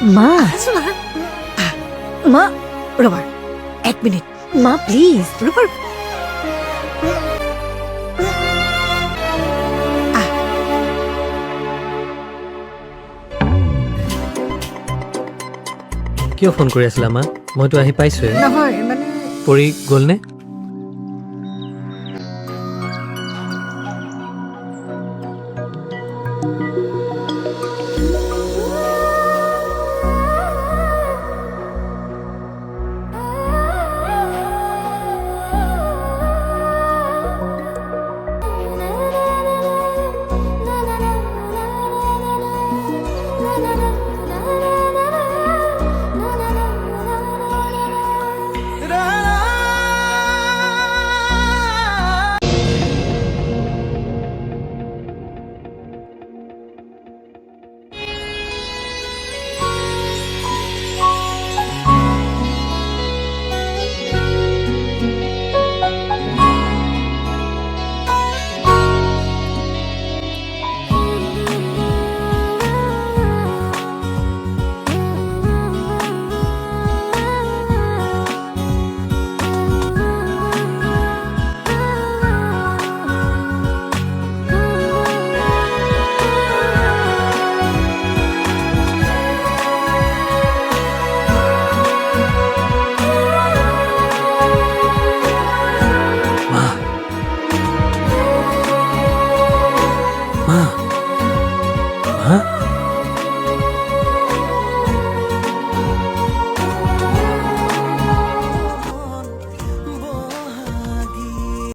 মা মা ৰবা 1 মিনিট মা প্লিজ ৰবা কিয় ফোন কৰি আছিলা মা? মইতো আহি পাইছোৱে। নহয় মানে পৰি গ'লনে?